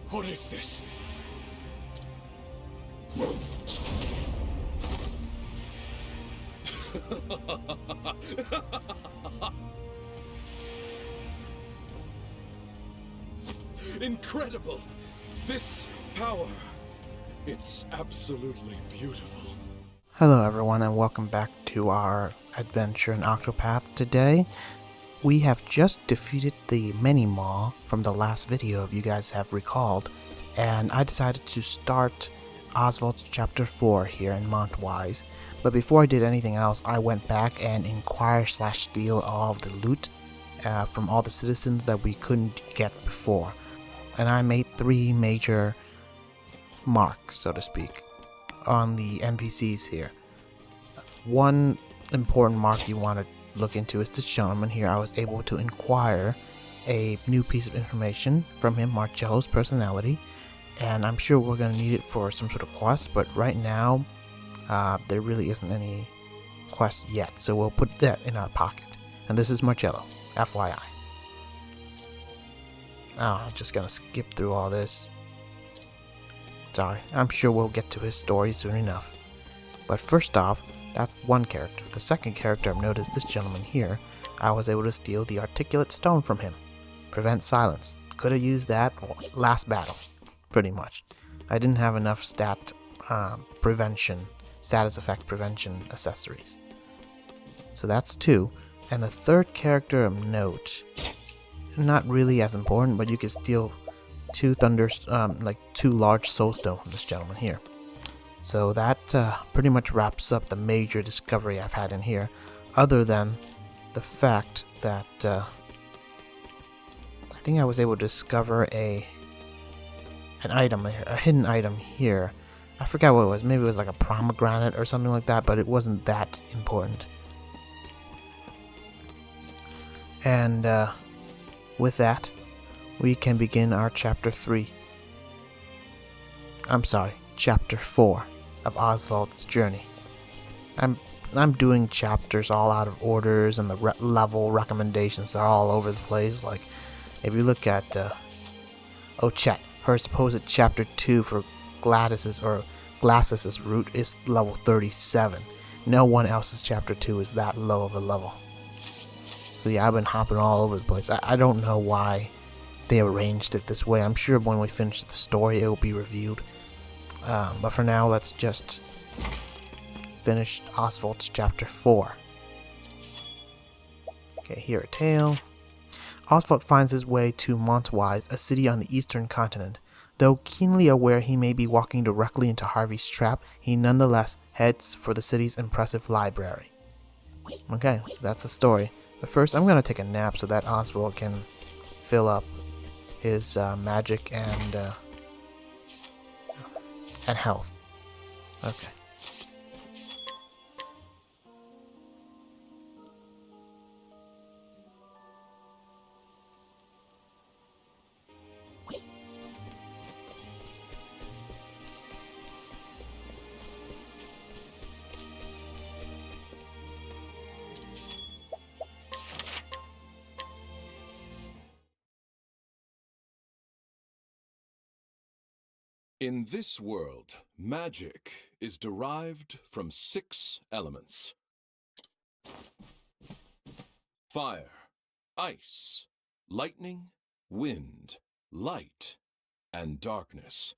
What is this? Incredible! This power, it's absolutely beautiful. Hello everyone and welcome back to our adventure in Octopath. Today, we have just defeated the mini-maw from the last video, if you guys have recalled, and I decided to start Osvald Chapter 4 here in Montwise. But before I did anything else, I went back and inquire/steal all of the loot from all the citizens that we couldn't get before. And I made 3 major marks, so to speak, on the NPCs here. One important mark you want to look into is this gentleman here. I was able to inquire a new piece of information from him, Marcello's personality, and I'm sure we're going to need it for some sort of quest, but right now there really isn't any quest yet, so we'll put that in our pocket. And this is Marcello, FYI. Oh, I'm just going to skip through all this. Sorry, I'm sure we'll get to his story soon enough. But first off, that's one character. The second character I've noticed, this gentleman here, I was able to steal the articulate stone from him. Prevent silence. Could have used that last battle, pretty much. I didn't have enough status effect prevention accessories. So that's 2. And the third character of note, not really as important, but you can steal 2 large soulstone from this gentleman here. So that pretty much wraps up the major discovery I've had in here, other than the fact that I think I was able to discover an item, a hidden item here. I forgot what it was. Maybe it was like a pomegranate or something like that, but it wasn't that important. And with that, we can begin our Chapter 3. I'm sorry, Chapter 4 of Osvald's journey. I'm doing chapters all out of orders, and the level recommendations are all over the place. Like, if you look at Chet, her supposed Chapter 2 for Gladys's route is level 37. No one else's Chapter 2 is that low of a level. So yeah, I've been hopping all over the place. I don't know why they arranged it this way. I'm sure when we finish the story, it will be reviewed. But for now, let's just finish Osvald's Chapter 4. Okay, here a tale. Osvald finds his way to Montwise, a city on the eastern continent. Though keenly aware he may be walking directly into Harvey's trap, he nonetheless heads for the city's impressive library. Okay, that's the story. But first, I'm going to take a nap so that Osvald can fill up his magic and health. Okay. In this world, magic is derived from 6 elements: fire, ice, lightning, wind, light, and darkness.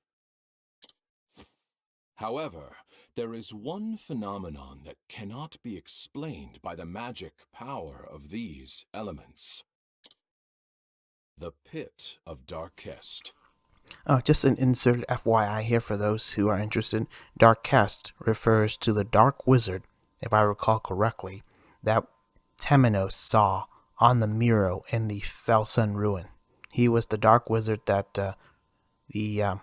However, there is one phenomenon that cannot be explained by the magic power of these elements: the Pit of Darkest. Just an insert FYI here for those who are interested. Darkest refers to the dark wizard, if I recall correctly, that Temenos saw on the mirror in the Felsun ruin. He was the dark wizard that the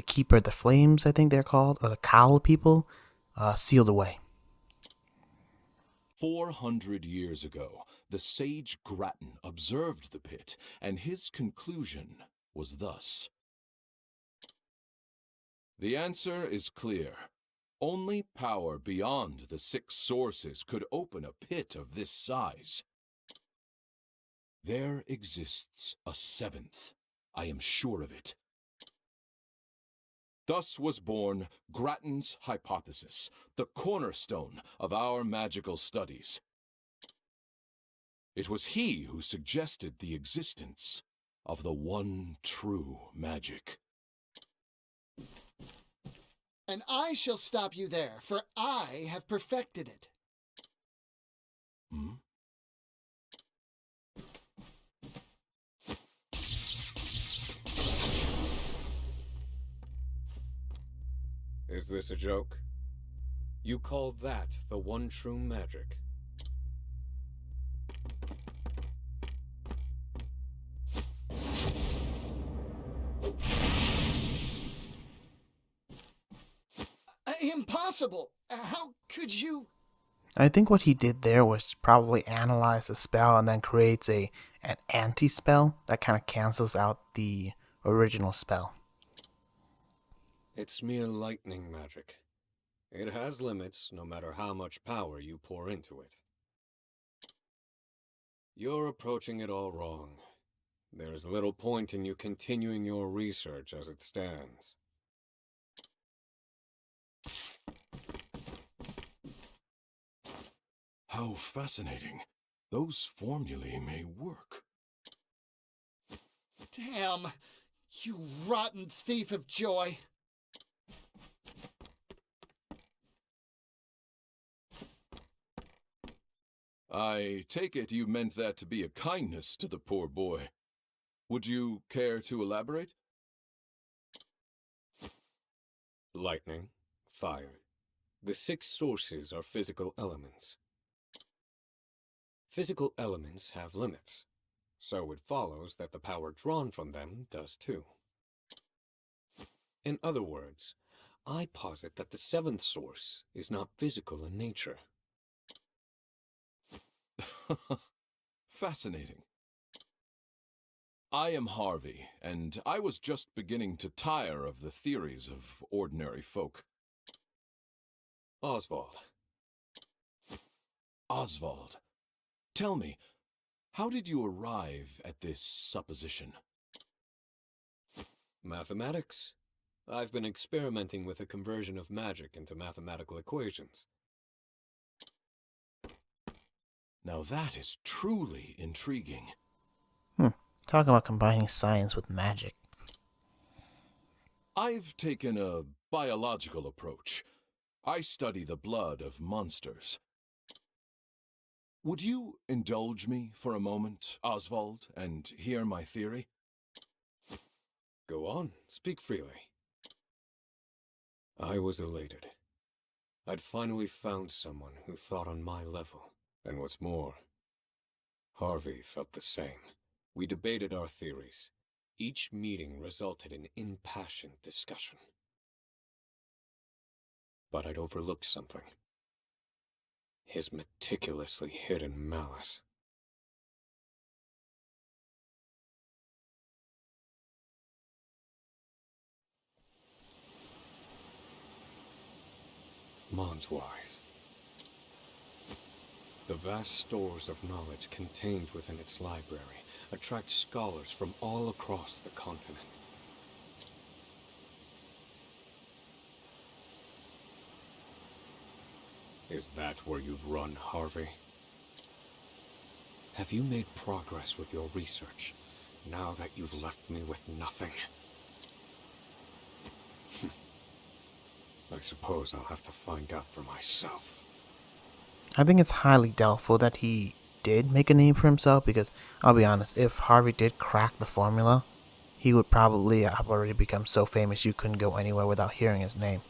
Keeper of the Flames, I think they're called, or the Cowl people, sealed away. 400 years ago, the sage Gratton observed the pit, and his conclusion was thus: the answer is clear. Only power beyond the 6 sources could open a pit of this size. There exists a 7th. I am sure of it. Thus was born Gratton's hypothesis, the cornerstone of our magical studies. It was he who suggested the existence of the one true magic. And I shall stop you there, for I have perfected it. Hmm? Is this a joke? You call that the one true magic? Impossible! How could you... I think what he did there was probably analyze the spell and then creates an anti-spell that kind of cancels out the original spell. It's mere lightning magic. It has limits, no matter how much power you pour into it. You're approaching it all wrong. There's little point in you continuing your research as it stands. How fascinating. Those formulae may work. Damn! You rotten thief of joy! I take it you meant that to be a kindness to the poor boy. Would you care to elaborate? Lightning, fire. The 6 sources are physical elements. Physical elements have limits, so it follows that the power drawn from them does too. In other words, I posit that the 7th source is not physical in nature. Fascinating. I am Harvey, and I was just beginning to tire of the theories of ordinary folk. Osvald. Osvald, tell me, how did you arrive at this supposition? Mathematics. I've been experimenting with the conversion of magic into mathematical equations. Now that is truly intriguing. Talking about combining science with magic. I've taken a biological approach. I study the blood of monsters. Would you indulge me for a moment, Osvald, and hear my theory? Go on, speak freely. I was elated. I'd finally found someone who thought on my level. And what's more, Harvey felt the same. We debated our theories. Each meeting resulted in impassioned discussion. But I'd overlooked something. His meticulously hidden malice. Montwise. The vast stores of knowledge contained within its library attract scholars from all across the continent. Is that where you've run, Harvey? Have you made progress with your research, now that you've left me with nothing? I suppose I'll have to find out for myself. I think it's highly doubtful that he did make a name for himself, because I'll be honest, if Harvey did crack the formula, he would probably have already become so famous you couldn't go anywhere without hearing his name.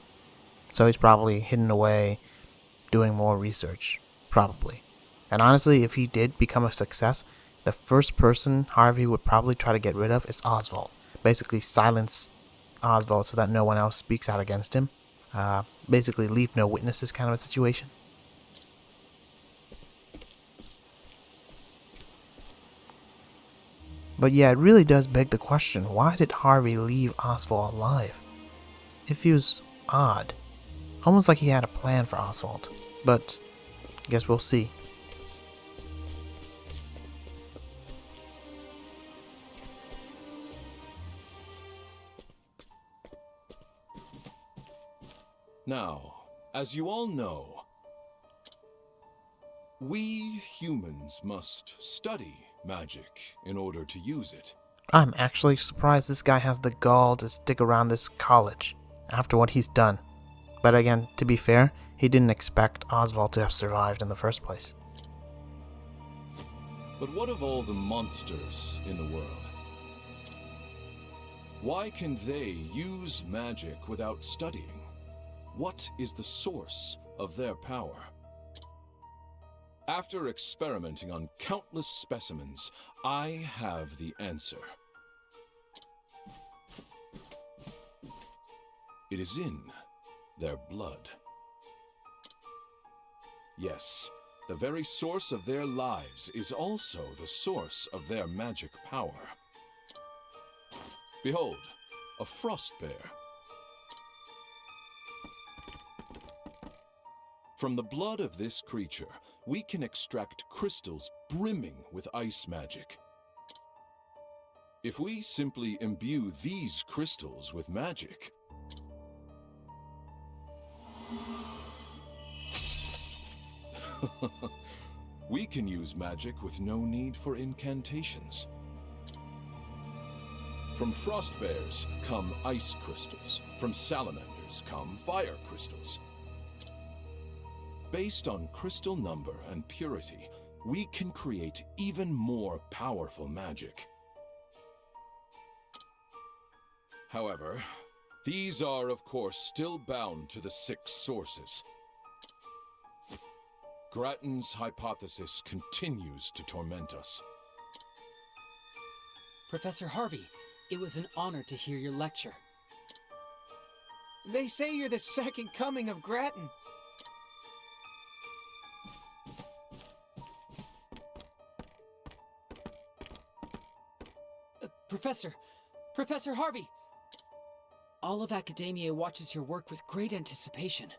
So he's probably hidden away, doing more research, probably. And honestly, if he did become a success, the first person Harvey would probably try to get rid of is Osvald. Basically silence Osvald so that no one else speaks out against him. Basically leave no witnesses kind of a situation. But yeah, it really does beg the question, why did Harvey leave Osvald alive? It feels odd. Almost like he had a plan for Osvald. But I guess we'll see. Now, as you all know, we humans must study magic in order to use it. I'm actually surprised this guy has the gall to stick around this college after what he's done. But again, to be fair, he didn't expect Osvald to have survived in the first place. But what of all the monsters in the world? Why can they use magic without studying? What is the source of their power? After experimenting on countless specimens, I have the answer. It is in their blood. Yes, the very source of their lives is also the source of their magic power. Behold, a frost bear. From the blood of this creature, we can extract crystals brimming with ice magic. If we simply imbue these crystals with magic, we can use magic with no need for incantations. From frost bears come ice crystals. From salamanders come fire crystals. Based on crystal number and purity, we can create even more powerful magic. However, these are, of course, still bound to the 6 sources. Gratton's hypothesis continues to torment us. Professor Harvey, it was an honor to hear your lecture. They say you're the second coming of Gratton. Professor Harvey! All of academia watches your work with great anticipation.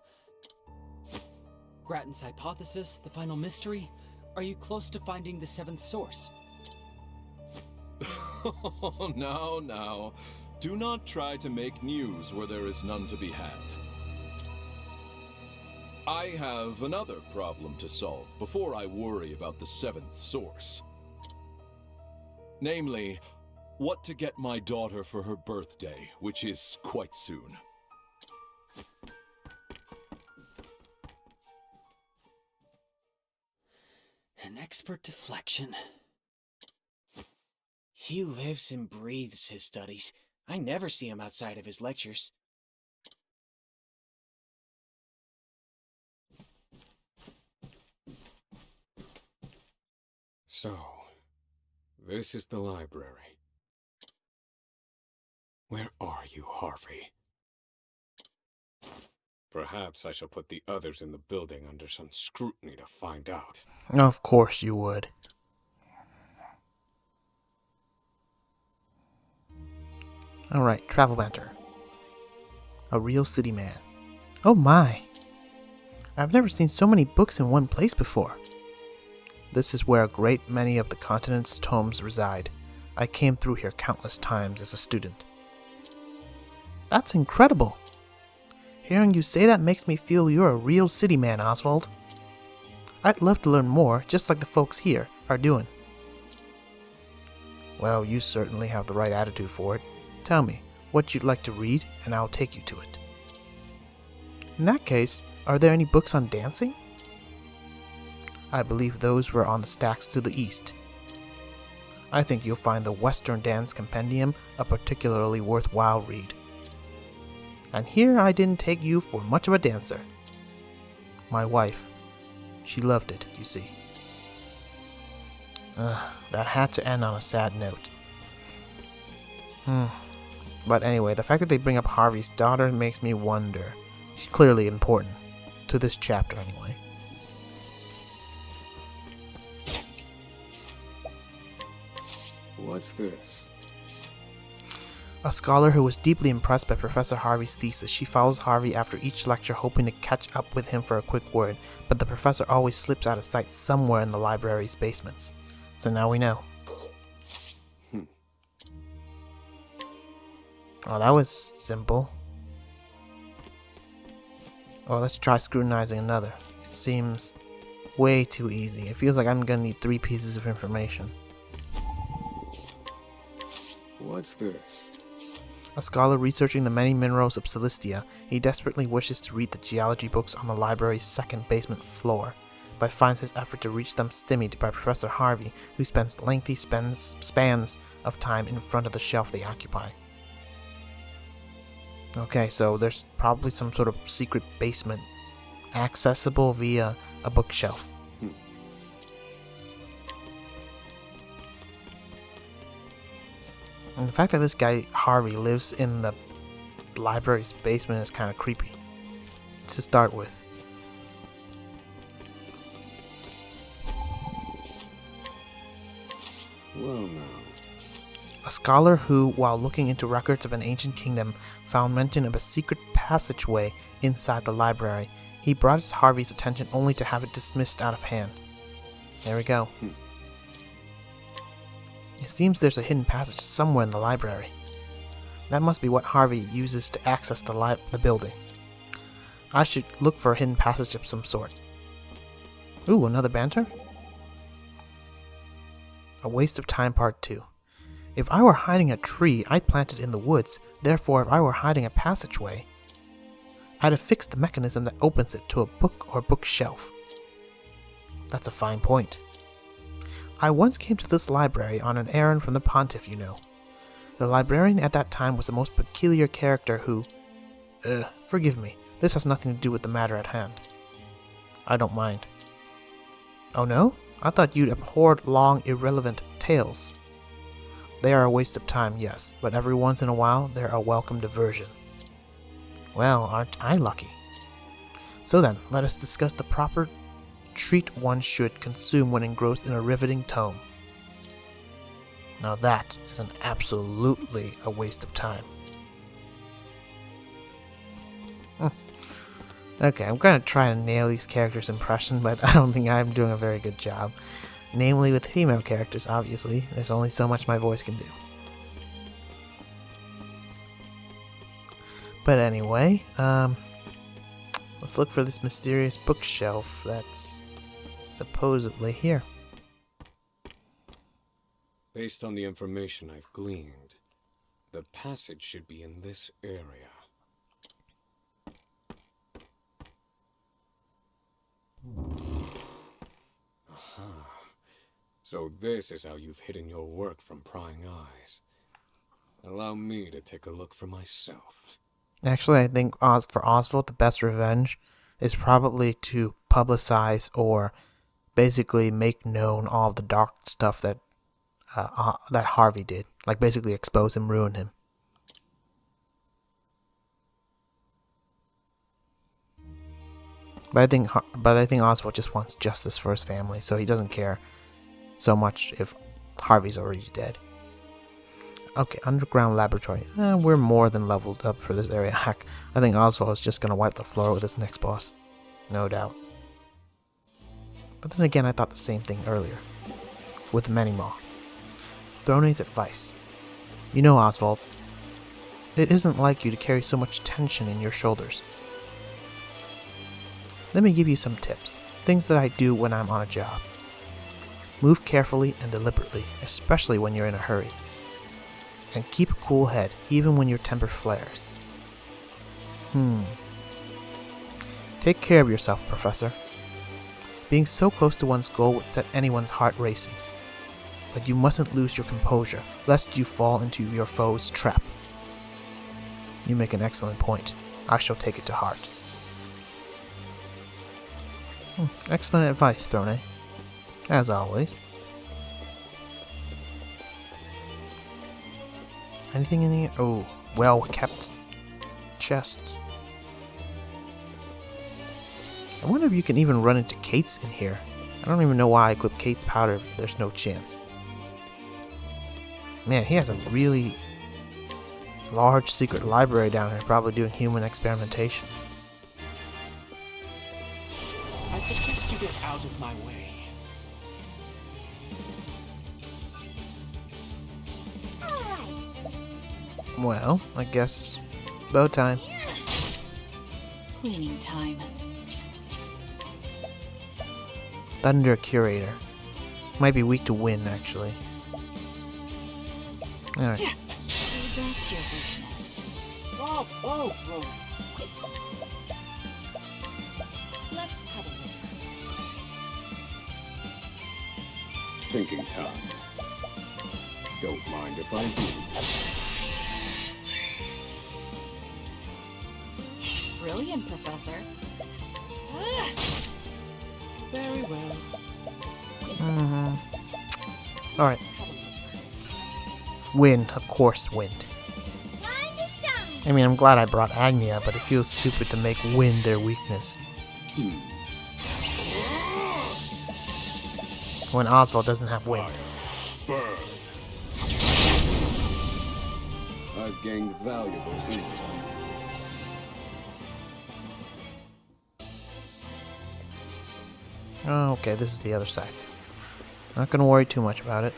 Gratton's hypothesis, the final mystery. Are you close to finding the 7th source? Now. Do not try to make news where there is none to be had. I have another problem to solve before I worry about the 7th source. Namely, what to get my daughter for her birthday, which is quite soon. An expert deflection. He lives and breathes his studies. I never see him outside of his lectures. So, this is the library. Where are you, Harvey? Perhaps I shall put the others in the building under some scrutiny to find out. Of course you would. Alright, travel banter. A real city man. Oh my! I've never seen so many books in one place before. This is where a great many of the continent's tomes reside. I came through here countless times as a student. That's incredible! Hearing you say that makes me feel you're a real city man, Osvald. I'd love to learn more, just like the folks here are doing. Well, you certainly have the right attitude for it. Tell me what you'd like to read, and I'll take you to it. In that case, are there any books on dancing? I believe those were on the stacks to the east. I think you'll find the Western Dance Compendium a particularly worthwhile read. And here I didn't take you for much of a dancer. My wife, she loved it, you see. That had to end on a sad note. But anyway, the fact that they bring up Harvey's daughter makes me wonder. She's clearly important. To this chapter, anyway. What's this? A scholar who was deeply impressed by Professor Harvey's thesis. She follows Harvey after each lecture, hoping to catch up with him for a quick word, but the professor always slips out of sight somewhere in the library's basements. So now we know. Oh, that was simple. Or let's try scrutinizing another. It seems way too easy. It feels like I'm gonna need 3 pieces of information. What's this? A scholar researching the many minerals of Celestia, he desperately wishes to read the geology books on the library's second basement floor, but finds his effort to reach them stymied by Professor Harvey, who spends lengthy spans of time in front of the shelf they occupy. Okay, so there's probably some sort of secret basement accessible via a bookshelf. And the fact that this guy, Harvey, lives in the library's basement is kind of creepy, to start with. Well now. A scholar who, while looking into records of an ancient kingdom, found mention of a secret passageway inside the library. He brought it to Harvey's attention only to have it dismissed out of hand. There we go. It seems there's a hidden passage somewhere in the library. That must be what Harvey uses to access the building. I should look for a hidden passage of some sort. Ooh, another banter? A waste of time part 2. If I were hiding a tree I planted in the woods, therefore if I were hiding a passageway, I'd have fixed the mechanism that opens it to a book or bookshelf. That's a fine point. I once came to this library on an errand from the Pontiff, you know. The librarian at that time was a most peculiar character who... forgive me, this has nothing to do with the matter at hand. I don't mind. Oh no? I thought you'd abhorred long, irrelevant tales. They are a waste of time, yes, but every once in a while they're a welcome diversion. Well, aren't I lucky? So then, let us discuss the proper treat one should consume when engrossed in a riveting tome. Now that is absolutely a waste of time. Okay, I'm gonna try and nail these characters' impression, but I don't think I'm doing a very good job. Namely with female characters, obviously. There's only so much my voice can do. But anyway, let's look for this mysterious bookshelf that's supposedly here. Based on the information I've gleaned, the passage should be in this area. Aha. So this is how you've hidden your work from prying eyes. Allow me to take a look for myself. Actually, I think for Osvald, the best revenge is probably to publicize or basically make known all the dark stuff that that Harvey did. Like basically expose him, ruin him. But I think Oswald just wants justice for his family, so he doesn't care so much if Harvey's already dead. Okay, underground laboratory. We're more than leveled up for this area. Heck, I think Oswald is just gonna wipe the floor with his next boss. No doubt. But then again, I thought the same thing earlier. With the Many-Maw. Throne's advice. You know, Oswald, it isn't like you to carry so much tension in your shoulders. Let me give you some tips. Things that I do when I'm on a job. Move carefully and deliberately, especially when you're in a hurry. And keep a cool head, even when your temper flares. Take care of yourself, Professor. Being so close to one's goal would set anyone's heart racing. But you mustn't lose your composure, lest you fall into your foe's trap. You make an excellent point. I shall take it to heart. Excellent advice, Throne. As always. Anything in here? Oh, well-kept chests. I wonder if you can even run into Kate's in here. I don't even know why I equipped Kate's powder if there's no chance. Man, he has a really large secret library down here, probably doing human experimentations. I suggest you get out of my way. Well, I guess bow time. Cleaning time. Thunder Curator. Might be weak to wind, actually. Alright. So that's your weakness. Oh. Let's have a look. Thinking time. Don't mind if I do. Brilliant, Professor. Very well. Alright. Wind, of course, wind. I mean, I'm glad I brought Agnia, but it feels stupid to make wind their weakness. When Osvald doesn't have wind. Burn. I've gained valuable insight. Oh, okay, this is the other side. Not gonna worry too much about it.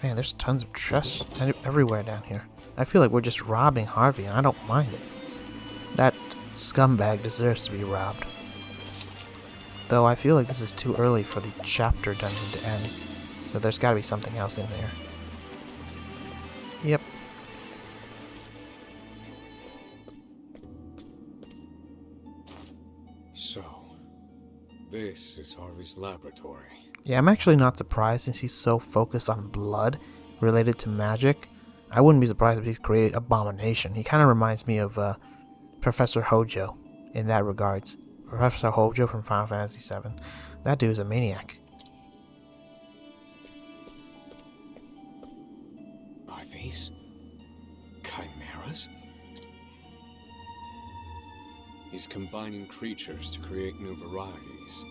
Man, there's tons of chests everywhere down here. I feel like we're just robbing Harvey, and I don't mind it. That scumbag deserves to be robbed. Though I feel like this is too early for the chapter dungeon to end, so there's gotta be something else in there. Yep. So, this is Harvey's laboratory. Yeah, I'm actually not surprised since he's so focused on blood related to magic. I wouldn't be surprised if he's created Abomination. He kind of reminds me of Professor Hojo in that regards. Professor Hojo from Final Fantasy VII. That dude's a maniac. Are these chimeras? He's combining creatures to create new varieties.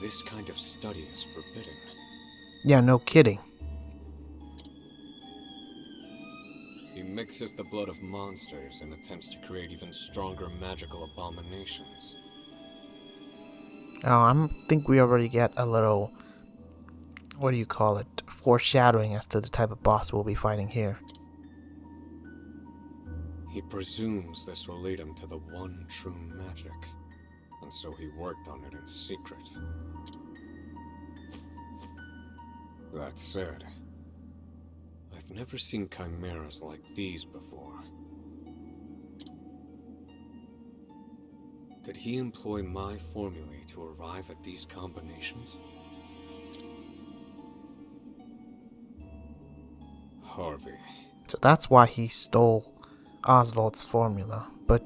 This kind of study is forbidden. Yeah, no kidding. He mixes the blood of monsters and attempts to create even stronger magical abominations. Oh, I think we already get a little, what do you call it, foreshadowing as to the type of boss we'll be fighting here. He presumes this will lead him to the one true magic, and so he worked on it in secret. That said, I've never seen chimeras like these before. Did he employ my formulae to arrive at these combinations? Harvey. So that's why he stole Osvald's formula, but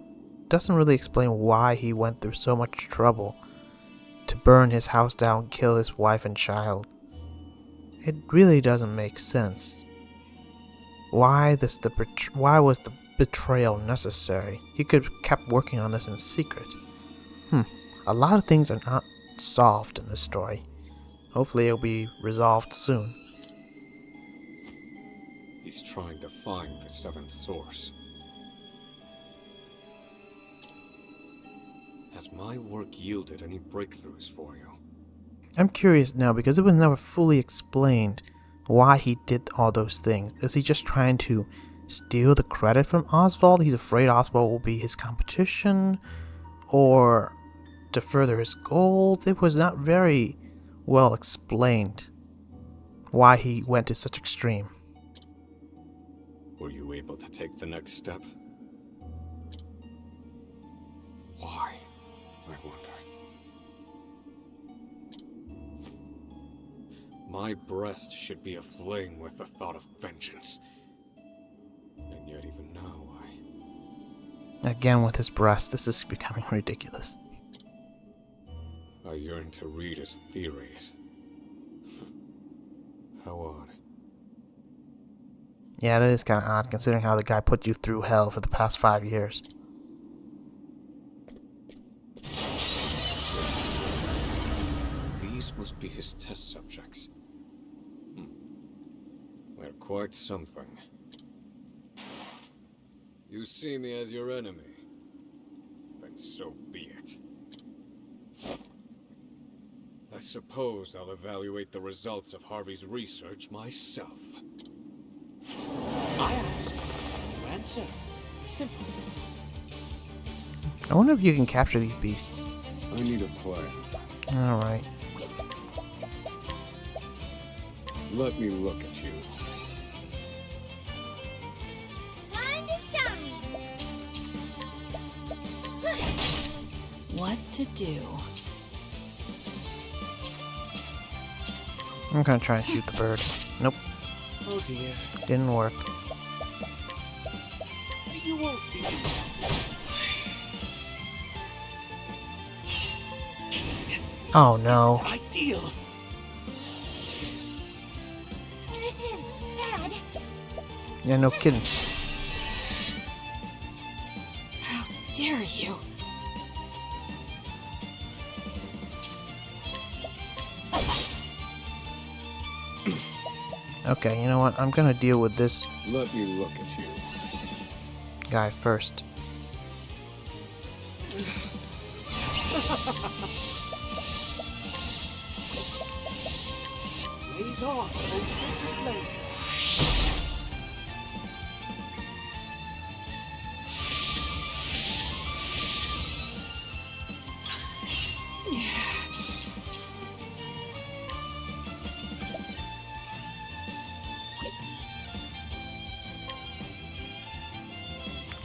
doesn't really explain why he went through so much trouble to burn his house down, kill his wife and child. It really doesn't make sense. Why was the betrayal necessary? He could have kept working on this in secret. A lot of things are not solved in this story. Hopefully it'll be resolved soon. He's trying to find the seventh source. Has my work yielded any breakthroughs for you? I'm curious now because it was never fully explained why he did all those things. Is he just trying to steal the credit from Osvald? He's afraid Osvald will be his competition? Or to further his goals? It was not very well explained why he went to such extreme. Were you able to take the next step? Why, I wonder. My breast should be aflame with the thought of vengeance. And yet even now Again with his breast, this is becoming ridiculous. I yearn to read his theories. How odd. Yeah, that is kind of odd considering how the guy put you through hell for the past 5 years. These must be his test subjects. They're quite something. You see me as your enemy. Then so be it. I suppose I'll evaluate the results of Harvey's research myself. I ask, you answer. Simple. I wonder if you can capture these beasts. I need a plan. Alright. Let me look at you. Time to shine. What to do? I'm gonna try and shoot the bird. Nope, Oh dear. didn't work. You won't be. Oh no. Ideal. This is bad. Yeah, no kidding. How dare you? Okay, you know what? I'm gonna deal with this Let me look at you. guy first. Blaze on, oh sacred flame.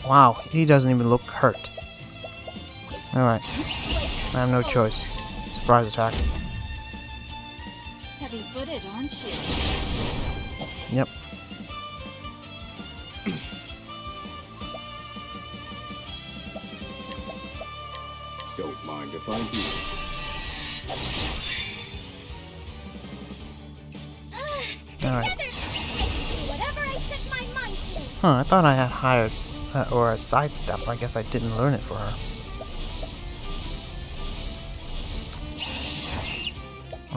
Wow, he doesn't even look hurt. Alright. I have no choice. Surprise attack. Heavy-footed, aren't you? Yep. Don't mind if I do. Alright. Together, I can do whatever I set my mind to. Huh, I thought I had hired or a sidestep. I guess I didn't learn it for her.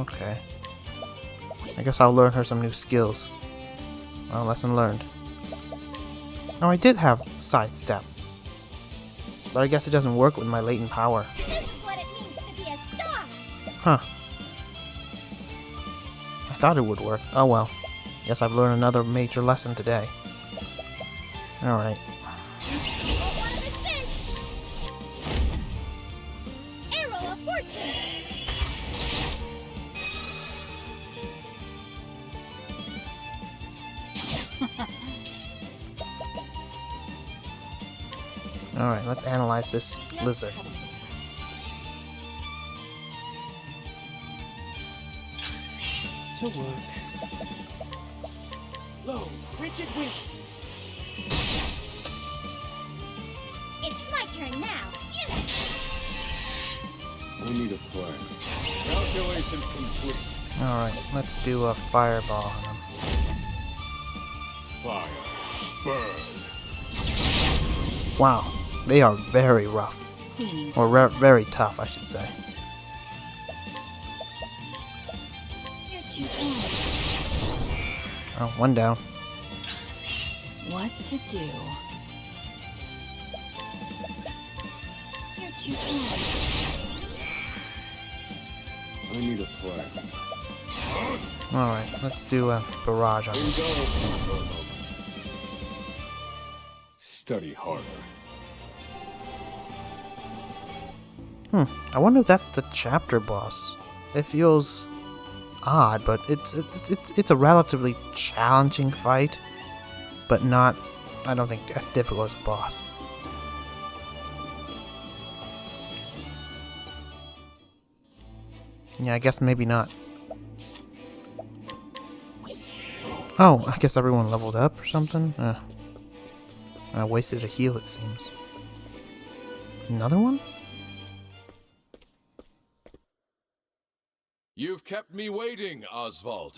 Okay. I guess I'll learn her some new skills. Well, lesson learned. Oh, I did have sidestep. But I guess it doesn't work with my latent power. This is what it means to be a star. Huh. I thought it would work. Oh well. Guess I've learned another major lesson today. Alright. Well, what is this? Arrow of Fortune. Alright, let's analyze this lizard. To work. Lo, rigid wind. It's my turn now. I need a plan. Calculations complete. Alright, let's do a fireball on him. Fire. Burn. Wow, they are very rough. Cleaning Or very tough, I should say. You're too kind. Oh, one down. What to do? You're too kind. I need a plan. Alright, let's do a barrage on him. Indulge me for a moment. Study harder. I wonder if that's the chapter boss. It feels odd, but it's a relatively challenging fight, but not, I don't think, as difficult as a boss. Yeah, I guess maybe not. Oh, I guess everyone leveled up or something? I wasted a heal, it seems. Another one? You've kept me waiting, Osvald.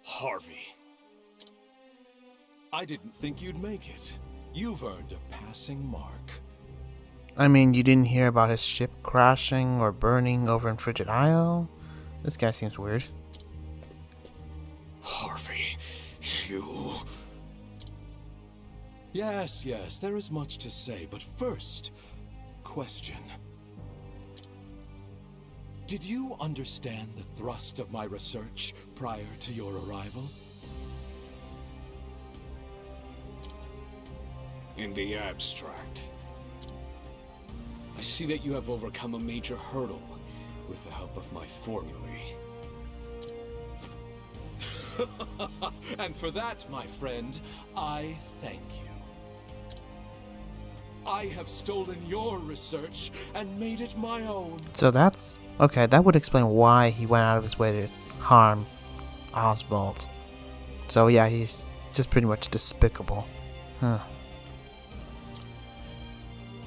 Harvey. I didn't think you'd make it. You've earned a passing mark. I mean, you didn't hear about his ship crashing or burning over in Frigid Isle? This guy seems weird. Harvey, you... Yes, there is much to say, but first, question. Did you understand the thrust of my research prior to your arrival? In the abstract. I see that you have overcome a major hurdle with the help of my formulae. And for that, my friend, I thank you. I have stolen your research and made it my own. So that's... okay, that would explain why he went out of his way to harm Osvald. So yeah, he's just pretty much despicable. Huh.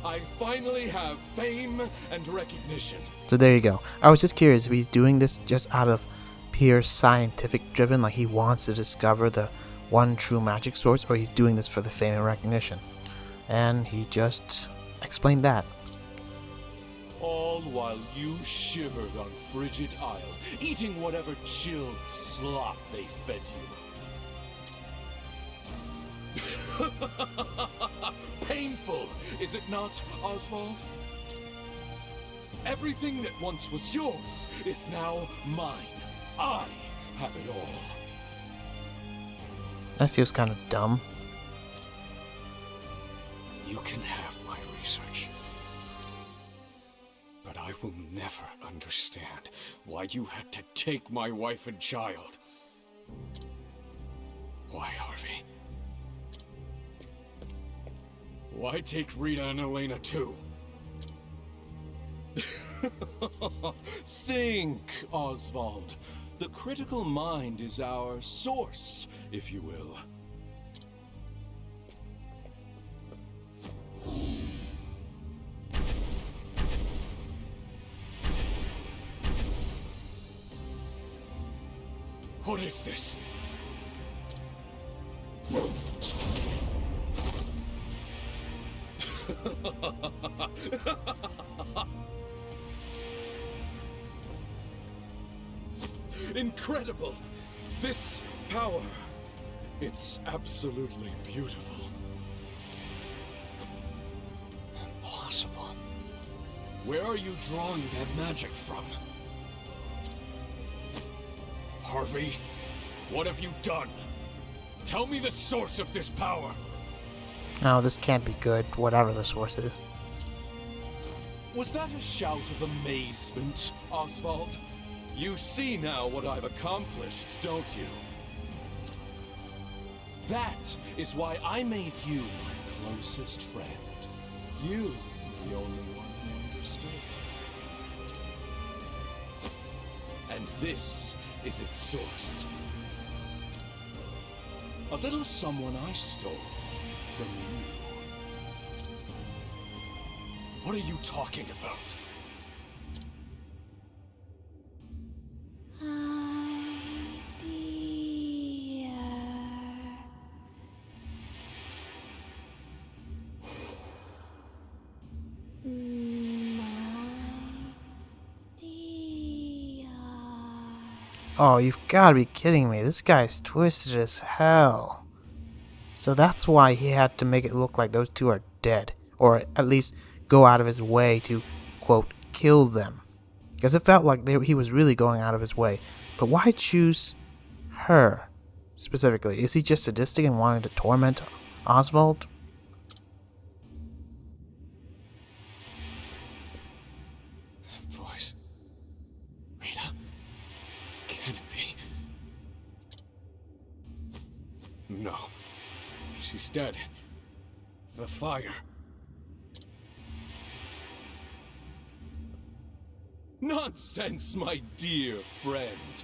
I finally have fame and recognition. So there you go. I was just curious if he's doing this just out of pure scientific driven, like he wants to discover the one true magic source, or he's doing this for the fame and recognition. And he just explained that. All while you shivered on Frigid Isle, eating whatever chilled slop they fed you. Painful, is it not, Osvald? Everything that once was yours is now mine. I have it all. That feels kind of dumb. You can have my research. But I will never understand why you had to take my wife and child. Why, Harvey? Why take Rita and Elena too? Think, Osvald. The critical mind is our source, if you will. What is this? Incredible! This power, it's absolutely beautiful. Impossible. Where are you drawing that magic from? Harvey, what have you done? Tell me the source of this power. No, this can't be good, whatever the source is. Was that a shout of amazement, Osvald? You see now what I've accomplished, don't you? That is why I made you my closest friend. You were the only one who understood. And this is its source. A little someone I stole from you. What are you talking about? Oh, you've got to be kidding me. This guy's twisted as hell. So that's why he had to make it look like those two are dead. Or at least go out of his way to, quote, kill them. Because it felt like he was really going out of his way. But why choose her specifically? Is he just sadistic and wanting to torment Osvald? That voice. Rita? Can it be? No. She's dead. The fire. Nonsense, my dear friend.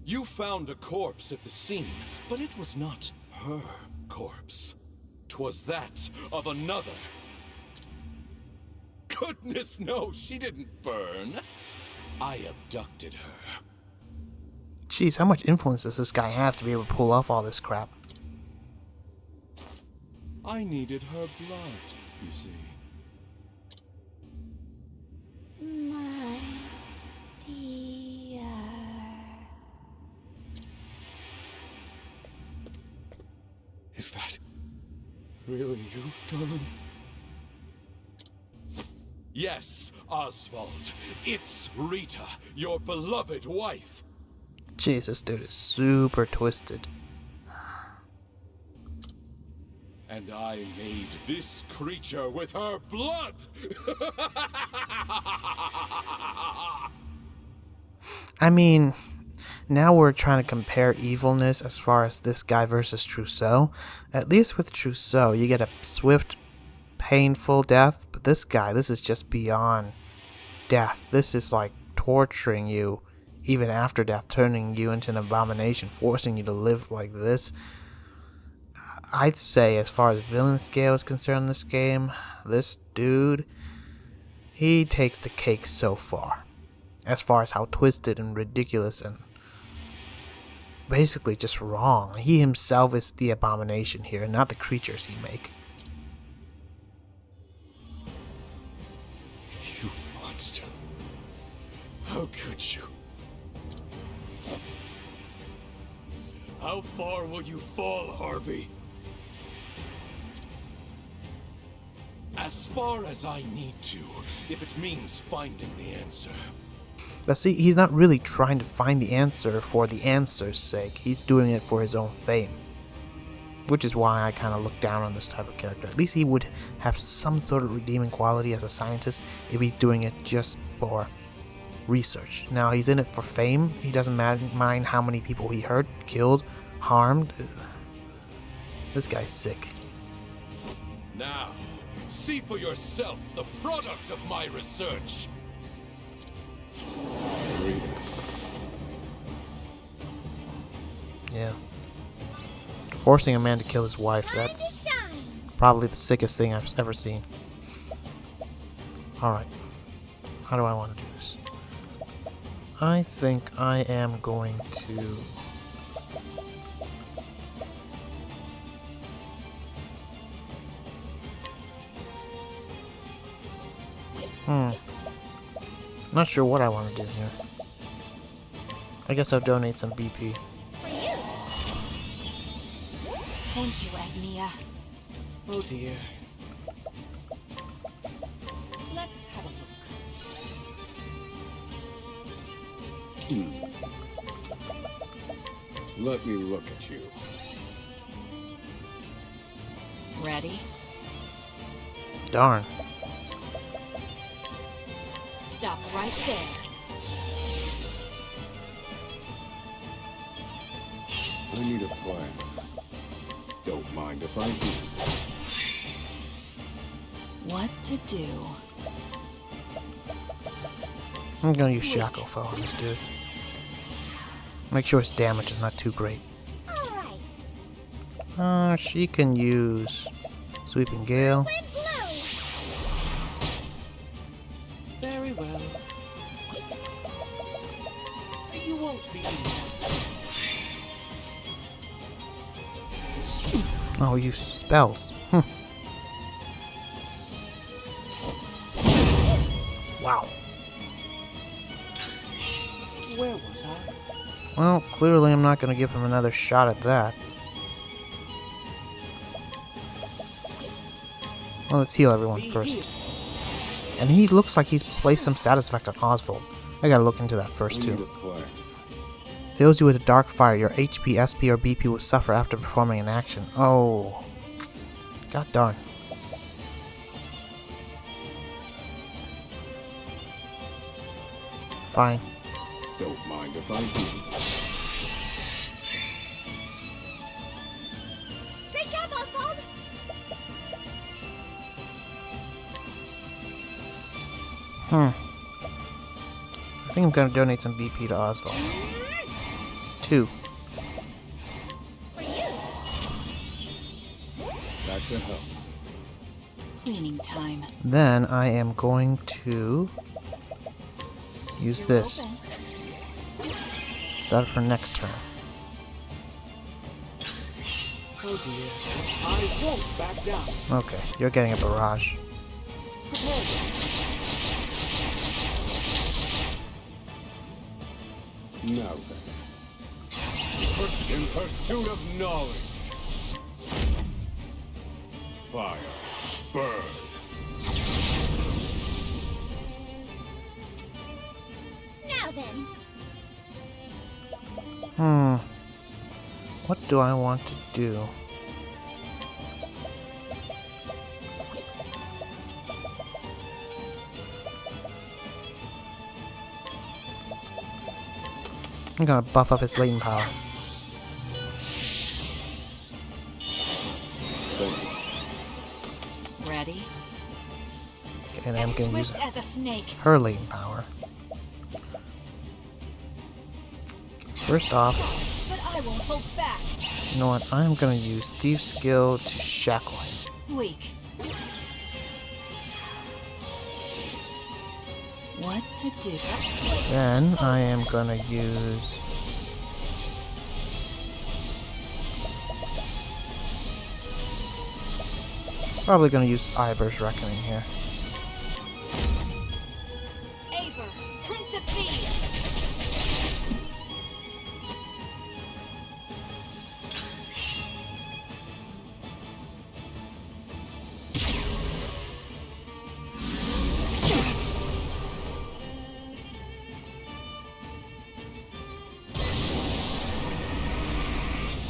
You found a corpse at the scene, but it was not her corpse. 'Twas that of another. Goodness no, she didn't burn. I abducted her. Jeez, how much influence does this guy have to be able to pull off all this crap? I needed her blood, you see. My dear. Is that really you, darling? Yes, Osvald. It's Rita, your beloved wife. Jeez, this dude is super twisted. And I made this creature with her blood! I mean, now we're trying to compare evilness as far as this guy versus Trousseau. At least with Trousseau, you get a swift, painful death, but this guy, this is just beyond death. This is like torturing you even after death, turning you into an abomination, forcing you to live like this. I'd say as far as villain scale is concerned in this game, this dude, he takes the cake so far. As far as how twisted and ridiculous and basically just wrong. He himself is the abomination here, not the creatures he make. You monster. How could you? How far will you fall, Harvey? As far as I need to, if it means finding the answer. But see, he's not really trying to find the answer for the answer's sake. He's doing it for his own fame. Which is why I kind of look down on this type of character. At least he would have some sort of redeeming quality as a scientist if he's doing it just for research. Now, he's in it for fame. He doesn't mind how many people he hurt, killed, harmed. This guy's sick. Now, see for yourself the product of my research. Yeah. Forcing a man to kill his wife, that's probably the sickest thing I've ever seen. Alright. How do I want to do this? I think I am going to... Not sure what I want to do here. I guess I'll donate some BP. Thank you, Agnia. Oh dear. Let's have a look. Let me look at you. Ready? Darn. Stop right there. I need a plan. Don't mind if I do. What to do? I'm gonna use Shackle Foe on this dude. Make sure his damage is not too great. She can use Sweeping Gale. Very well. You won't be eaten. Oh, use spells. Wow. Where was I? Well, clearly I'm not going to give him another shot at that. Well, let's heal everyone first. And he looks like he's placed some status effect on Osvald. I gotta look into that first too. Fills you with a dark fire. Your HP, SP, or BP will suffer after performing an action. Oh. God darn. Fine. Don't mind if I do. Great job, Oswald! I think I'm gonna donate some BP to Osvald. 2. That's a help. Cleaning time. Then I am going to use You're this. open. Set up for next turn. Oh dear. I won't back down. Okay, you're getting a barrage. Prepare. Now then. In pursuit of knowledge. Fire. Burn. Now then. What do I want to do? I'm gonna buff up his latent power. Ready? Okay, and then I'm gonna use Swift as a snake. her latent power. First off, But I won't hold back. you know what? I'm gonna use Thief's Skill to shackle him. Weak. What to do? Then I am gonna use... Probably gonna use Iber's Reckoning here. Aber, Prince of Thieves.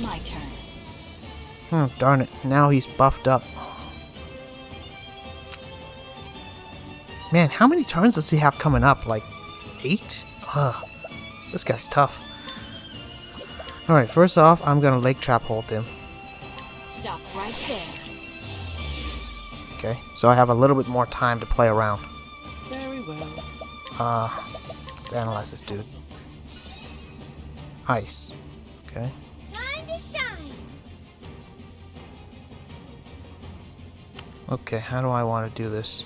My turn. Darn it. Now he's buffed up. Man, how many turns does he have coming up? Like, 8? Ugh. This guy's tough. Alright, first off, I'm gonna Lake Trap hold him. Stop right there. Okay, so I have a little bit more time to play around. Very well. Let's analyze this dude. Ice. Okay. Time to shine. Okay, how do I want to do this?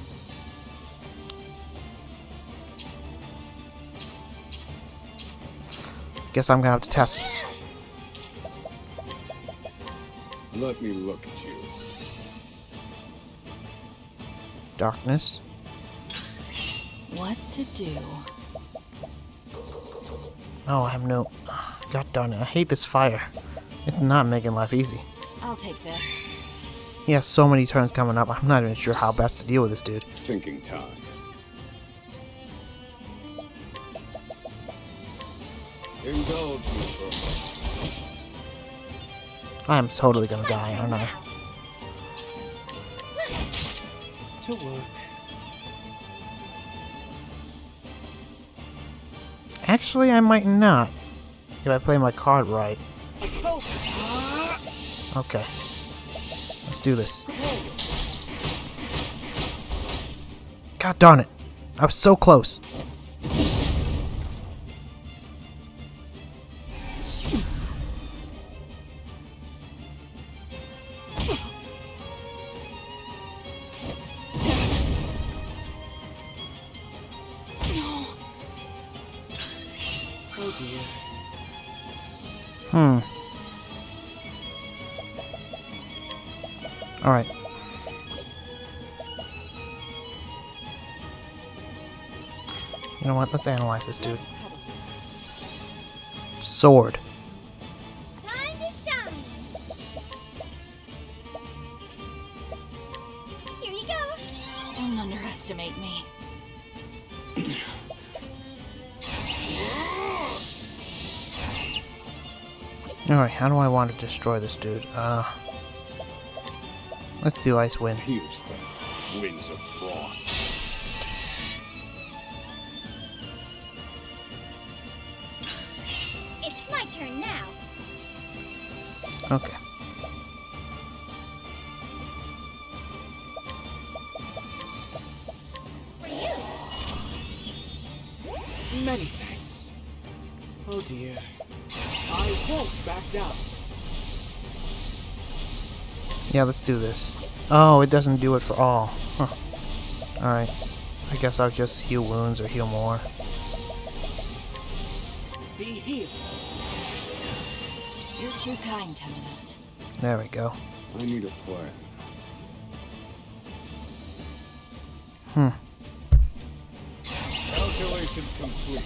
Guess I'm gonna have to test. Let me look at you. Darkness. What to do? No, I have no... God darn it, I hate this fire. It's not making life easy. I'll take this. He has so many turns coming up, I'm not even sure how best to deal with this dude. Thinking time. Indulge me for a moment. I am totally gonna die, aren't I? To work. Actually, I might not. If I play my card right. Okay. Let's do this. God darn it. I was so close. Oh dear. Alright. You know what? Let's analyze this dude. Sword. Time to shine. Here you go. Don't underestimate me. Alright, how do I want to destroy this dude? Let's do Ice Wind. Pierce them, winds of frost. It's my turn now. Okay. For you. Many thanks. Oh dear. I won't back down. Yeah, let's do this. Oh, it doesn't do it for all. Huh. Alright. I guess I'll just heal wounds or heal more. Be healed. You're too kind, Temenos. There we go. I need a plan. Calculations complete.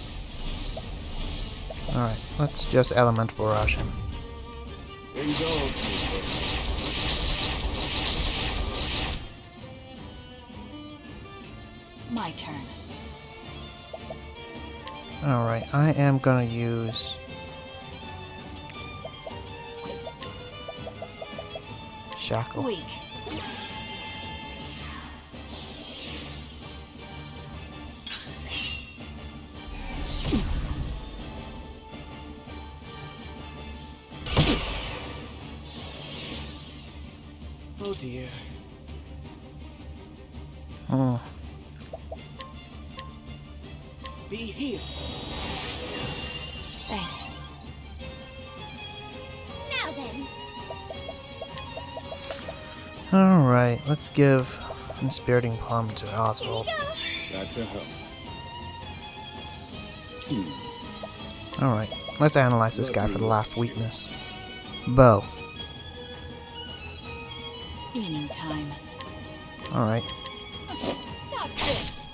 Alright, let's just Element Barrage him. Indulge me for My turn. Alright, I am gonna use... Shackle. Weak. Oh dear. Hmm. Be healed. Thanks. Now then. Alright, let's give Inspiriting Plum to Here you Oswald. go. That's a help. Alright, let's analyze this guy for the last weakness. Bow. Cleaning time. Alright. Dodge this.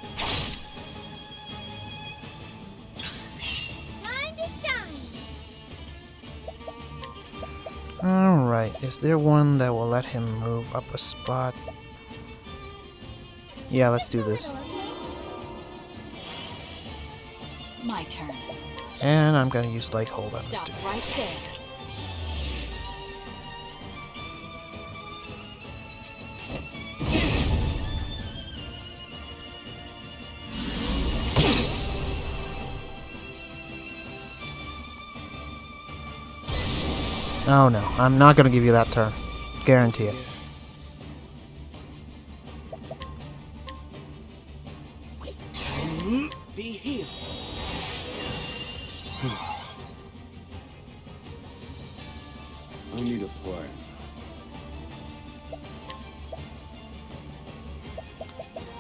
Time to shine. Alright, is there one that will let him move up a spot? Yeah, let's do this. My turn. And I'm gonna use Lake Hold on this Stop dude. right there. Oh no, I'm not gonna give you that turn. Guarantee it. Be healed. I need a plan.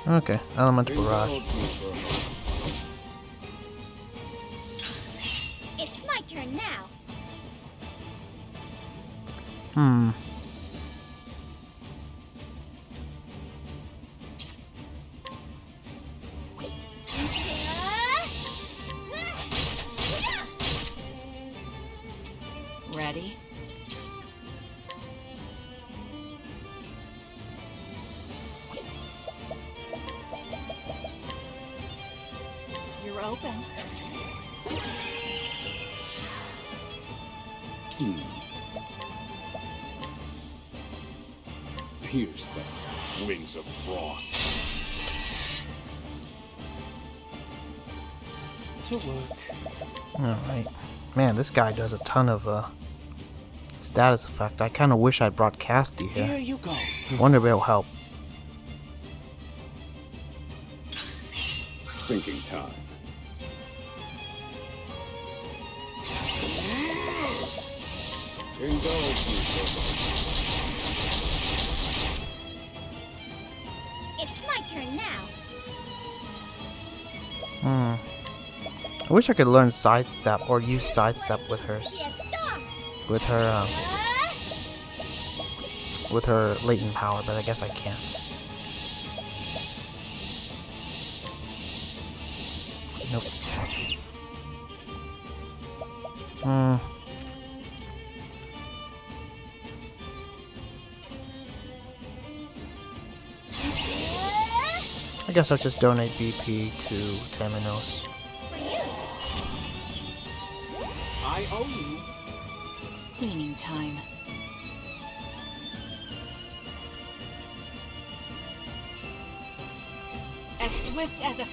Okay, Elemental Barrage. Indulge me for a moment. It's my turn now. Hmm. Ready? You're open. Pierce them, wings of frost. To work. Alright. Man, this guy does a ton of status effect. I kinda wish I'd brought Casty Here here. you go. Wonder if it'll help. Thinking time. Indulge me for a moment. It's my turn now. I wish I could learn sidestep or use sidestep with her Yes, stop. with her latent power, but I guess I can't. Nope. I guess I'll just donate BP to Taminos. For you. I owe you. Cleaning time. As swift as a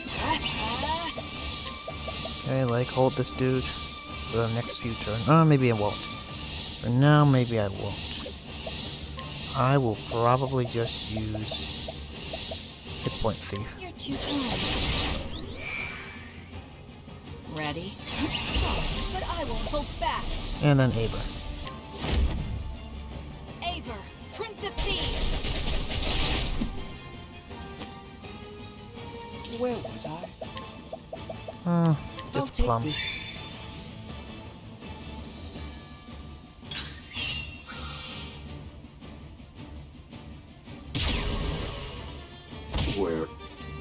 Okay, like hold this dude for the next few turns. Maybe I won't. For now, maybe I won't. I will probably just use Hit Point Thief. You're too kind. Ready? But I won't hold back. And then Aber. Aber, Prince of Thieves. Where was I? Just I'll take Plum. this. Where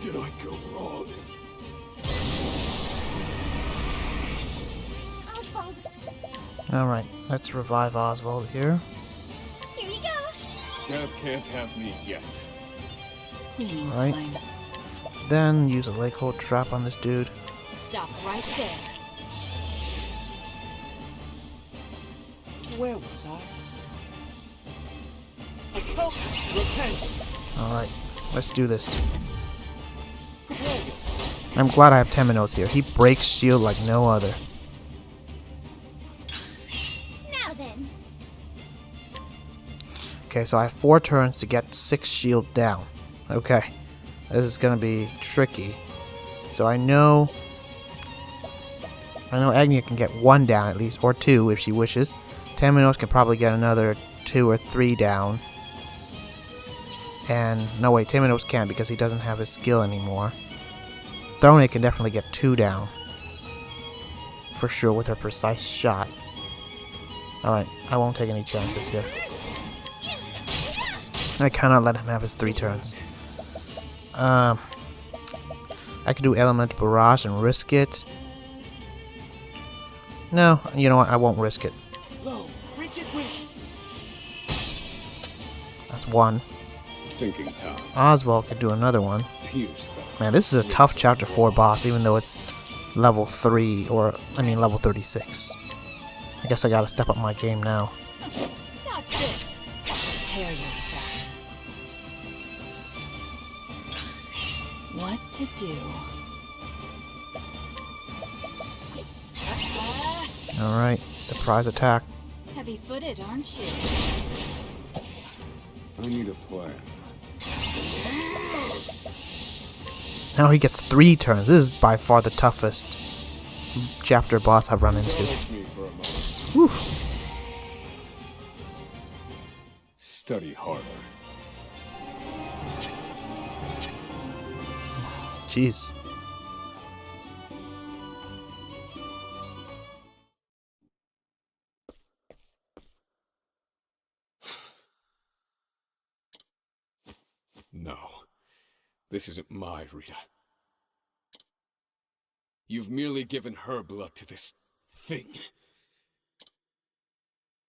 did I go wrong? Osvald, Alright, let's revive Oswald here. here you go. Death can't have me yet. Cleaning Right. time. Then use a Lake Hold Trap on this dude. Stop right there. Where was I? Octopath, repent. Alright, let's do this. Prepare yourself. I'm glad I have Taminos here. He breaks shield like no other. Now then. Okay, so I have 4 turns to get 6 shield down. Okay, this is gonna be tricky. So I know Agnia can get 1 down at least, or 2 if she wishes. Taminos can probably get another 2 or 3 down. And, no wait, Taminos can't because he doesn't have his skill anymore. Throne can definitely get 2 down. For sure with her precise shot. Alright, I won't take any chances here. I cannot let him have his 3 turns. I could do Element Barrage and risk it. No, you know what? I won't risk it. That's 1. Thinking time. Oswald could do another one. Pierce them. Man, this is a tough Chapter 4 boss, even though it's level 3, or, I mean, level 36. I guess I gotta step up my game now. Dodge this. Prepare yourself. What to do? Alright, surprise attack. Heavy-footed, aren't you? I need a plan. Now he gets 3 turns. This is by far the toughest chapter boss I've run into. Whew. Study harder. Jeez. No. This isn't my Rita. You've merely given her blood to this thing.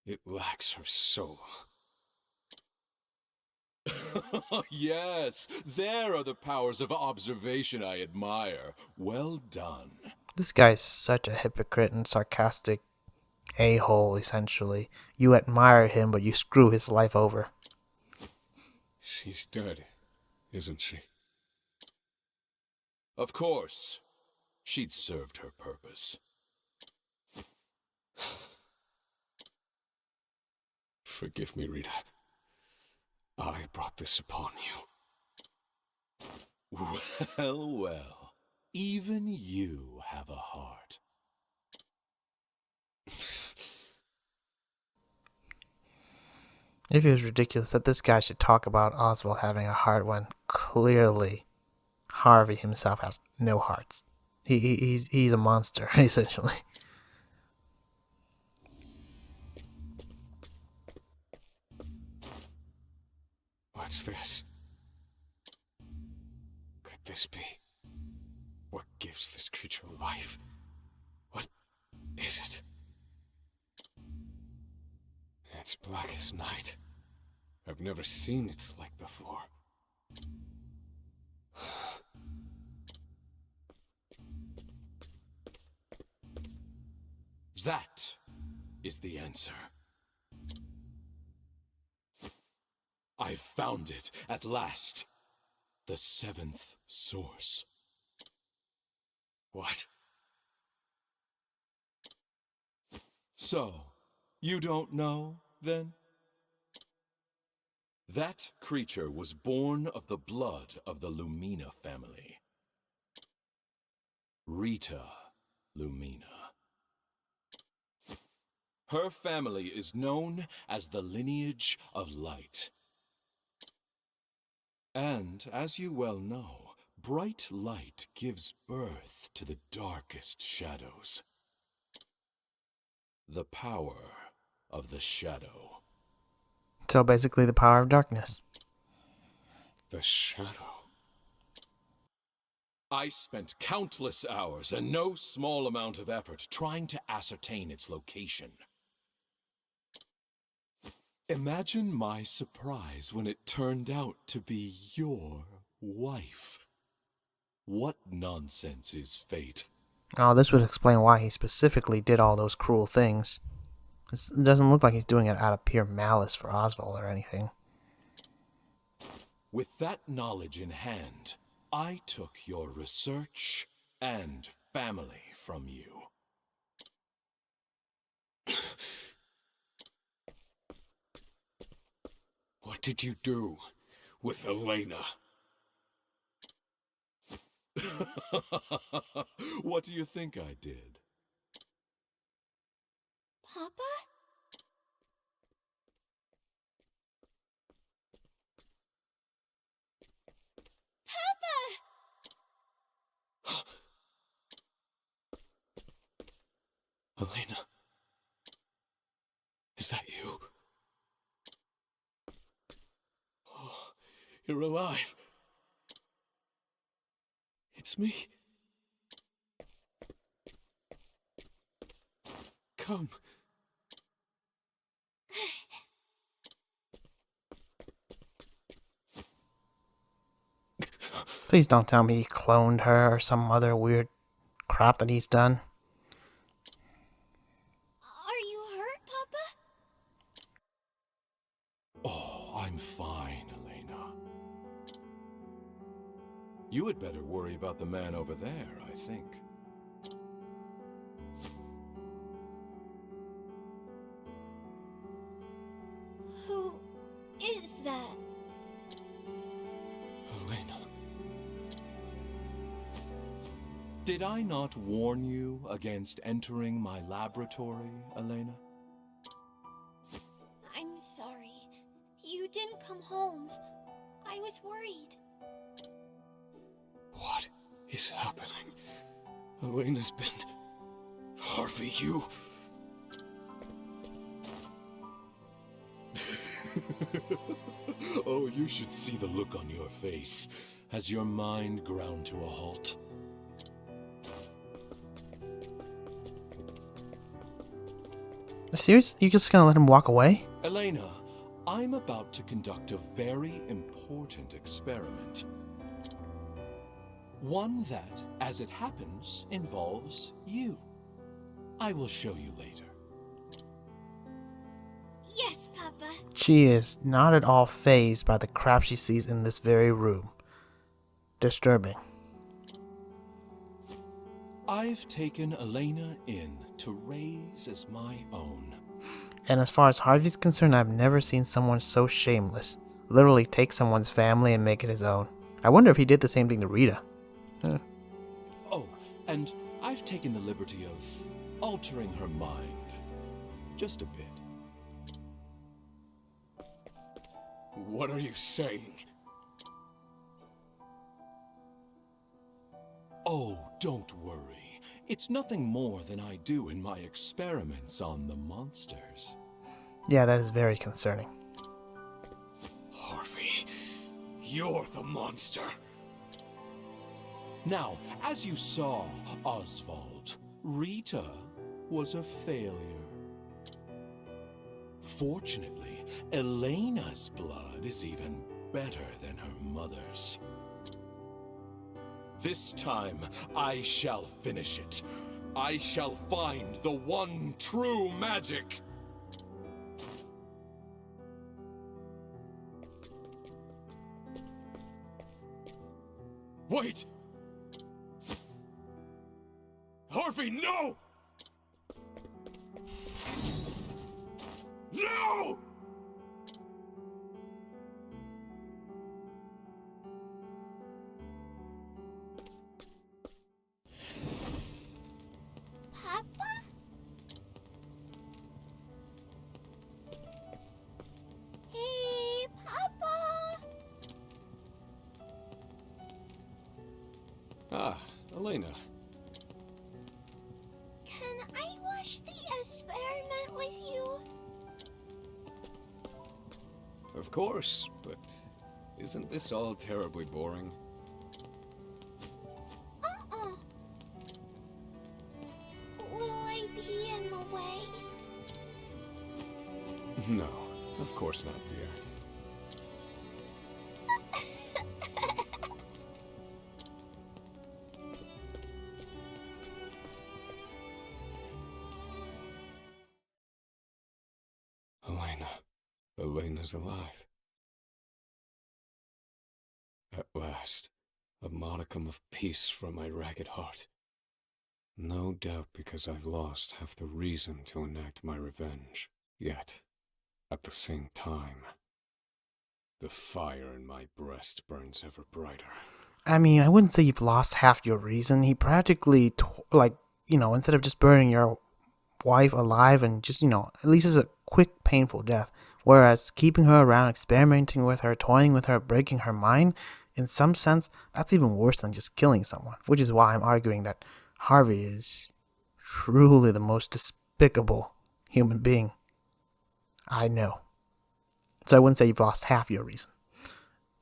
It lacks her soul. Yes, there are the powers of observation I admire. Well done. This guy's such a hypocrite and sarcastic a-hole, essentially. You admire him, but you screw his life over. She's dead, isn't she? Of course. She'd served her purpose. Forgive me, Rita. I brought this upon you. Well, well. Even you have a heart. It feels ridiculous that this guy should talk about Oswald having a heart when clearly Harvey himself has no hearts. He's a monster, essentially. What's this? Could this be? What gives this creature life? What is it? It's black as night. I've never seen its like before. That is the answer. I've found it at last. The 7th source. What? So, you don't know, then? That creature was born of the blood of the Lumina family. Rita Lumina. Her family is known as the lineage of light. And, as you well know, bright light gives birth to the darkest shadows. The power of the shadow. So basically the power of darkness. The shadow. I spent countless hours and no small amount of effort trying to ascertain its location. Imagine my surprise when it turned out to be your wife. What nonsense is fate? Oh, this would explain why he specifically did all those cruel things. It doesn't look like he's doing it out of pure malice for Oswald or anything. With that knowledge in hand, I took your research and family from you. did you do with Elena? What do you think I did? Papa? Papa! Elena? Is that you? Oh, you're alive. It's me. Come. Please don't tell me he cloned her or some other weird crap that he's done. Are you hurt, Papa? Oh, I'm fine, Elena. You had better worry about the man over there, I think. Who is that? Elena. Did I not warn you against entering my laboratory, Elena? I'm sorry. You didn't come home. I was worried. What is happening? Elena's been... Harvey, you... Oh, you should see the look on your face as your mind ground to a halt. Serious? You just gonna let him walk away? Elena, I'm about to conduct a very important experiment. One that, as it happens, involves you. I will show you later. Yes, Papa. She is not at all fazed by the crap she sees in this very room. Disturbing. I've taken Elena in to raise as my own. And as far as Harvey's concerned, I've never seen someone so shameless. Literally take someone's family and make it his own. I wonder if he did the same thing to Rita. Oh, and I've taken the liberty of altering her mind. Just a bit. What are you saying? Oh, don't worry. It's nothing more than I do in my experiments on the monsters. Yeah, that is very concerning. Harvey, you're the monster. Now, as you saw, Osvald, Rita was a failure. Fortunately, Elena's blood is even better than her mother's. This time, I shall finish it. I shall find the one true magic. Wait! Harvey, no! No! Papa? Hey, Papa! Ah, Elena. Can I watch the experiment with you? Of course, but isn't this all terribly boring? Uh-uh. Will I be in the way? No, of course not, dear. Elena. Elena's alive. At last, a modicum of peace from my ragged heart. No doubt because I've lost half the reason to enact my revenge. Yet, at the same time, The fire in my breast burns ever brighter. I mean, I wouldn't say you've lost half your reason. He practically, instead of just burning your wife alive and just, at least it's a quick, painful death. Whereas keeping her around, experimenting with her, toying with her, breaking her mind, in some sense, that's even worse than just killing someone. Which is why I'm arguing that Harvey is truly the most despicable human being I know. So I wouldn't say you've lost half your reason.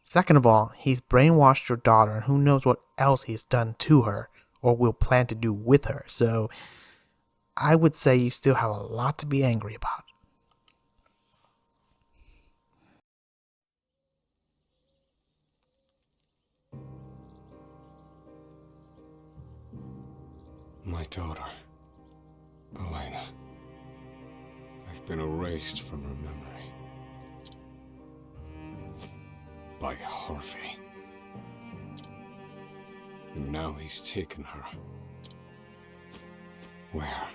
Second of all, he's brainwashed your daughter, and who knows what else he's done to her, or will plan to do with her. So I would say you still have a lot to be angry about. My daughter, Elena. I've been erased from her memory. By Harvey. And now he's taken her. Where?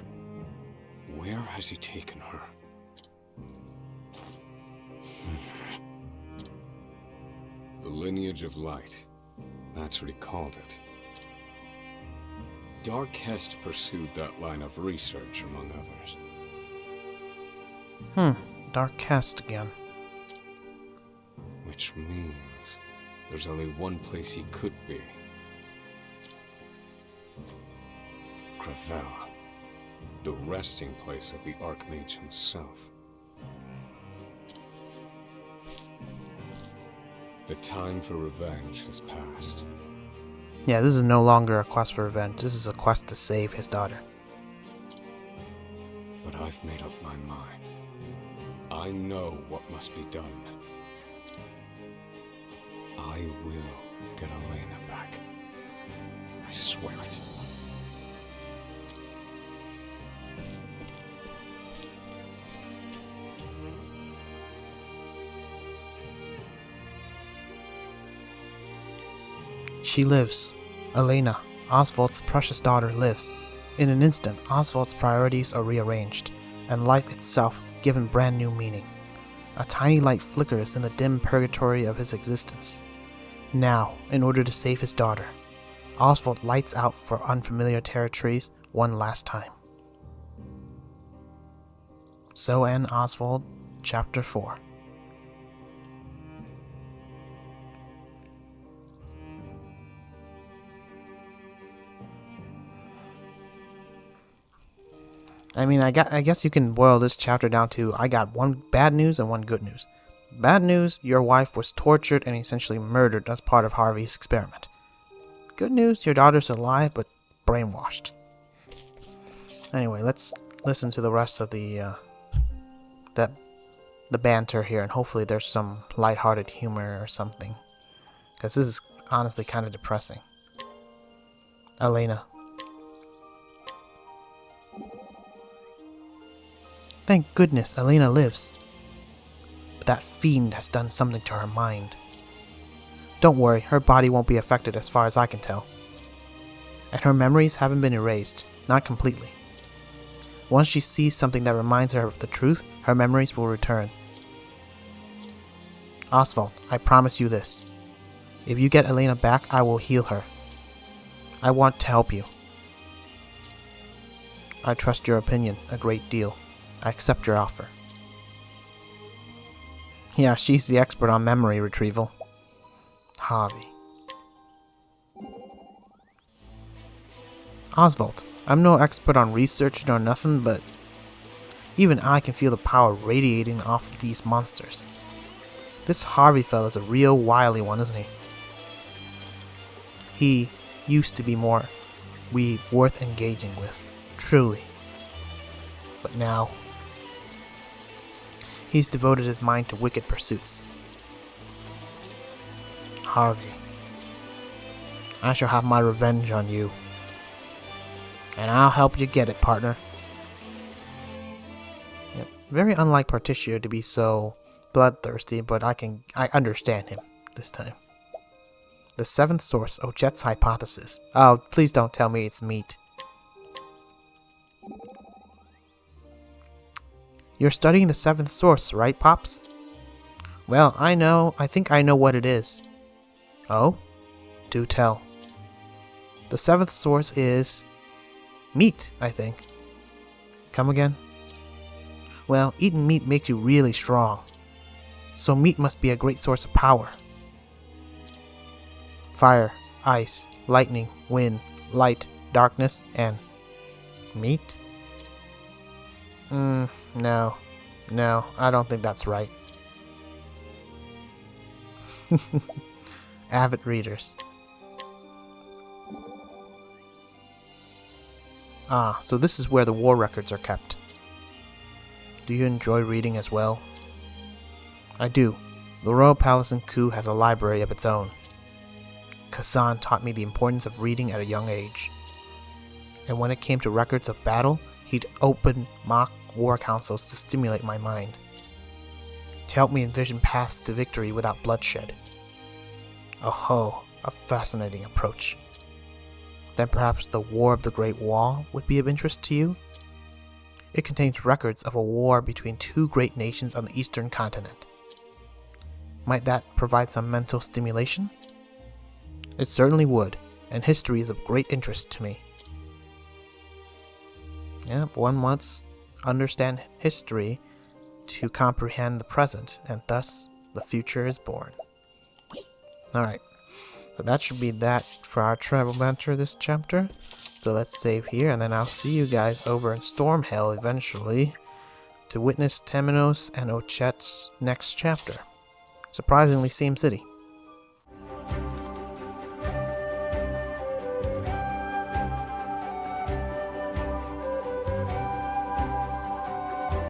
Where has he taken her? The lineage of light. That's what he called it. Darkest pursued that line of research, among others. Darkest again. Which means there's only one place he could be. Gravel. The resting place of the Archmage himself. The time for revenge has passed. Yeah, this is no longer a quest for revenge. This is a quest to save his daughter. But I've made up my mind. I know what must be done. I will get Elena back. I swear it. She lives. Elena, Osvald's precious daughter, lives. In an instant, Osvald's priorities are rearranged, and life itself given brand new meaning. A tiny light flickers in the dim purgatory of his existence. Now, in order to save his daughter, Osvald lights out for unfamiliar territories one last time. So end Osvald Chapter 4. I mean, I guess you can boil this chapter down to I got one bad news and one good news. Bad news, your wife was tortured and essentially murdered as part of Harvey's experiment. Good news, your daughter's alive but brainwashed. Anyway, let's listen to the rest of the banter here, and hopefully there's some lighthearted humor or something. Because this is honestly kind of depressing. Elena. Thank goodness Elena lives. But that fiend has done something to her mind. Don't worry, her body won't be affected as far as I can tell. And her memories haven't been erased, not completely. Once she sees something that reminds her of the truth, her memories will return. Osvald, I promise you this. If you get Elena back, I will heal her. I want to help you. I trust your opinion a great deal. I accept your offer. Yeah, she's the expert on memory retrieval. Harvey. Osvald, I'm no expert on research nor nothing, but even I can feel the power radiating off of these monsters. This Harvey fella's a real wily one, isn't he? He used to be more worth engaging with, truly. But now, he's devoted his mind to wicked pursuits. Harvey, I shall have my revenge on you. And I'll help you get it, partner. Yep. Very unlike Partitia to be so bloodthirsty, but I understand him this time. The seventh source, Ochet's hypothesis. Oh, please don't tell me it's meat. You're studying the seventh source, right, Pops? Well, I think I know what it is. Oh? Do tell. The seventh source is meat, I think. Come again? Well, eating meat makes you really strong. So meat must be a great source of power. Fire, ice, lightning, wind, light, darkness, and meat? No, I don't think that's right. Avid readers. Ah, so this is where the war records are kept. Do you enjoy reading as well? I do. The Royal Palace in Ku has a library of its own. Kazan taught me the importance of reading at a young age. And when it came to records of battle, he'd open mock war councils to stimulate my mind, to help me envision paths to victory without bloodshed. Oh, a fascinating approach. Then perhaps the War of the Great Wall would be of interest to you? It contains records of a war between two great nations on the eastern continent. Might that provide some mental stimulation? It certainly would, and history is of great interest to me. Yep, one must understand history to comprehend the present, and thus the future is born. Alright, so that should be that for our travel banter this chapter. So let's save here, and then I'll see you guys over in Stormhell eventually to witness Temenos and Ochet's next chapter. Surprisingly, same city.